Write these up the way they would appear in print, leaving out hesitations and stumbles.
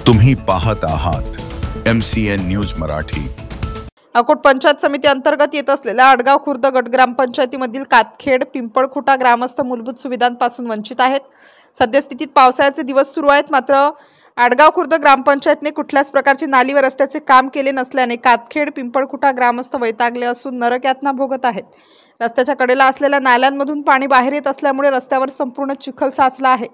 तुम्ही पाहत आहात MCN न्यूज मराठी। अकोट पंचायत समिती अंतर्गत येत असलेल्या आडगाव खुर्द गट ग्रामपंचायतीमधील कातखेड पिंपळखुटा ग्रामस्थ मूलभूत सुविधांपासून वंचित आहेत। सद्यस्थितीत पावसाळ्याचे दिवस सुरू आहेत, मात्र आडगाव खुर्द ग्रामपंचायतने कुठल्याच प्रकारची नाली व रस्त्याचे काम केले नसल्याने कातखेड पिंपळखुटा ग्रामस्थ वैतागले असून नरक यातना भोगत आहेत। रस्त्याच्या कडेला असलेल्या नाल्यांमधून पाणी बाहेर येत असल्यामुळे रस्त्यावर संपूर्ण चिखल साचला आहे।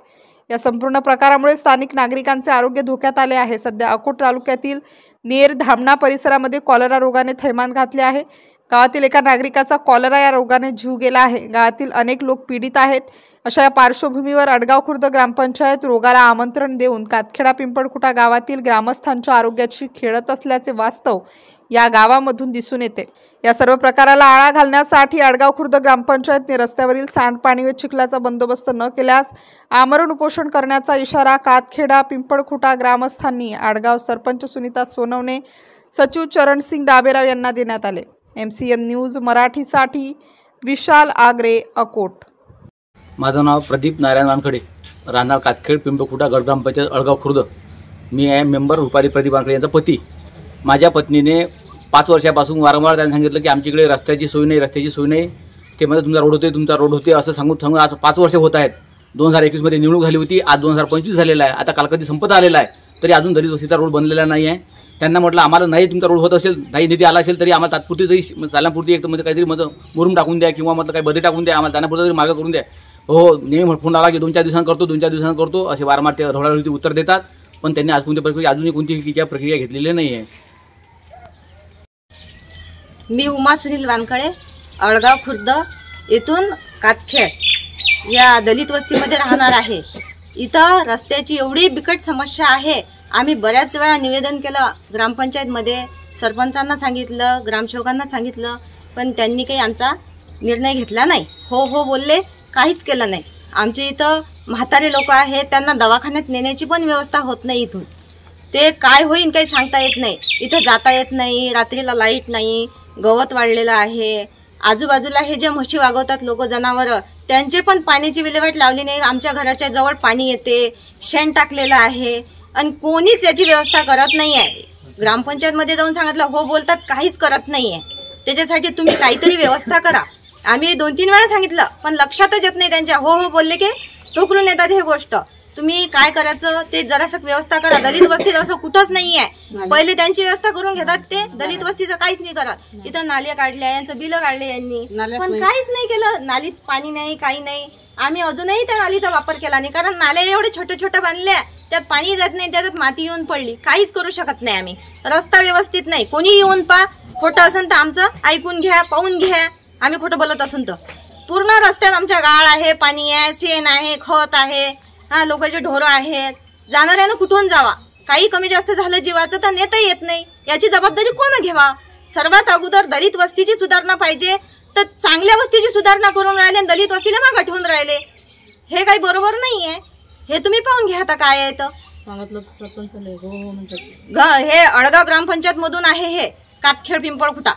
या संपूर्ण प्रकारामुळे स्थानिक नागरिकांचे आरोग्य धोक्यात आले आहे। सध्या अकोट तालुक्यातील नेर धामणा परिसरामध्ये कॉलरा रोगाने थैमान घातले आहे। गावातील एका नागरिकाचा कॉलरा या रोगाने जीव गेला आहे। गावातील अनेक लोक पीडित आहेत। अशा या पार्श्वभूमीवर आडगाव खुर्द ग्रामपंचायत रोगाला आमंत्रण देऊन कातखेडा पिंपळखुटा गावातील ग्रामस्थांच्या आरोग्याची खेळत असल्याचे वास्तव या गावामधून दिसून येते। या सर्व प्रकाराला आळा घालण्यासाठी आडगाव खुर्द ग्रामपंचायतने रस्त्यावरील सांडपाणी व चिखलाचा बंदोबस्त न केल्यास आमरण उपोषण करण्याचा इशारा कातखेडा पिंपळखुटा ग्रामस्थांनी आडगाव सरपंच सुनीता सोनवणे, सचिव चरणसिंग डाबेराव यांना देण्यात आले। MCN न्यूज मराठीसाठी विशाल आगरे, अकोट। माझं नाव प्रदीप नारायण वानखडे, राहणार कातखेड पिंपळखुटा गट ग्रामपंचायत आडगाव खुर्द। मी आहे मेंबर रुपाली प्रदीप वानखडे यांचा पती। माझ्या पत्नीने 5 वर्षापासून वारंवार त्यांनी सांगितलं की आमच्याकडे रस्त्याची सोय नाही, ते म्हणजे तुमचा रोड होते असं सांगून आज 5 वर्ष होत आहेत। 2021 मध्ये निवडणूक झाली होती, आज 2025 झालेला आहे, आता कालकधी संपत आलेला आहे, तरी अजून दलित वस्तीचा रोड बनलेला नाही आहे। त्यांना म्हटलं आम्हाला नाही तुमचा रोड होत असेल, नाही निधी आला असेल तरी आम्हाला तात्पुरती तरी चालण्यापुरती एक म्हणजे काहीतरी मुरुम टाकून द्या किंवा काही बदली टाकून द्या, आम्हाला जाण्यापुरता तरी मार्ग करून द्या। हो, नेहमी फोन आला की 2-4 दिवसांनी करतो असे वारंवार ते ढवळाढवळीचे उत्तर देतात, पण त्यांनी अजूनही कोणतीही प्रक्रिया घेतलेली नाही आहे। मी उमा सुनील वानखडे, आडगाव खुर्द येथून कातखेड या दलित वस्तीमध्ये राहणार आहे। इथं रस्त्याची एवढी बिकट समस्या आहे। आम्ही बऱ्याच वेळा निवेदन केलं ग्रामपंचायतमध्ये, सरपंचांना सांगितलं, ग्रामसेवकांना सांगितलं, पण त्यांनी काही आमचा निर्णय घेतला नाही। हो बोलले, काहीच केलं नाही। आमच्या इथं म्हातारे लोक आहेत, त्यांना दवाखान्यात नेण्याची पण व्यवस्था होत नाही। इथून ते काय होईल काही सांगता येत नाही। इथं जाता येत नाही, रात्रीला लाईट नाही, गवत वाढलेलं आहे। आजूबाजूला हे जे म्हशी वागवतात लोक, जनावरं, त्यांचे पण पाण्याची विल्हेवाट लावली नाही। आमच्या घराच्या जवळ पाणी येते, शेण टाकलेलं आहे आणि कोणीच याची व्यवस्था करत नाही आहे। ग्रामपंचायतमध्ये जाऊन सांगितलं, हो बोलतात, काहीच करत नाही आहे। त्याच्यासाठी तुम्ही काहीतरी व्यवस्था करा। आम्ही 2-3 वेळा सांगितलं, पण लक्षातच येत नाही त्यांच्या। हो बोलले की ठोकरून येतात हे गोष्ट। तुम्ही काय करायचं ते जरासं व्यवस्था करा। दलित वस्तीत असं कुठंच नाही आहे। पहिले त्यांची व्यवस्था करून घेतात ते, दलित वस्तीचं काहीच नाही करत। इथं नाल्या काढल्या, यांचं बिलं काढले यांनी, पण काहीच नाही केलं। नालीत पाणी नाही, काही नाही। आम्ही अजूनही त्या नालीचा वापर केला नाही, कारण नाल्या एवढे छोट्या बांधल्या, त्यात पाणी जात नाही, त्याच्यात माती येऊन पडली, काहीच करू शकत नाही आम्ही। रस्ता व्यवस्थित नाही, कोणी येऊन पा, खोटं असेल तर आमचं ऐकून घ्या, पाहून घ्या। आम्ही खोटं बोलत असून तर पूर्ण रस्त्यात आमच्या गाळ आहे, पाणी आहे, शेण आहे, खत आहे, लोकांचे ढोरं आहेत। जाणाऱ्यानं कुठून जावा, काही कमी जास्त झालं जीवाचं तर नेता येत नाही। याची जबाबदारी कोण घ्यावा? सर्वात अगोदर दलित वस्तीची सुधारणा पाहिजे, तर चांगल्या वस्तीची सुधारणा करून राहिले, दलित वस्तीला मागे ठेवून राहिले, हे काही बरोबर नाहीये। हे तुम्ही पाहून घ्या आता काय आहे तर सांगितलं सरपंच। हे आडगाव ग्रामपंचायत मधून आहे, हे कातखेड पिंपळखुटा।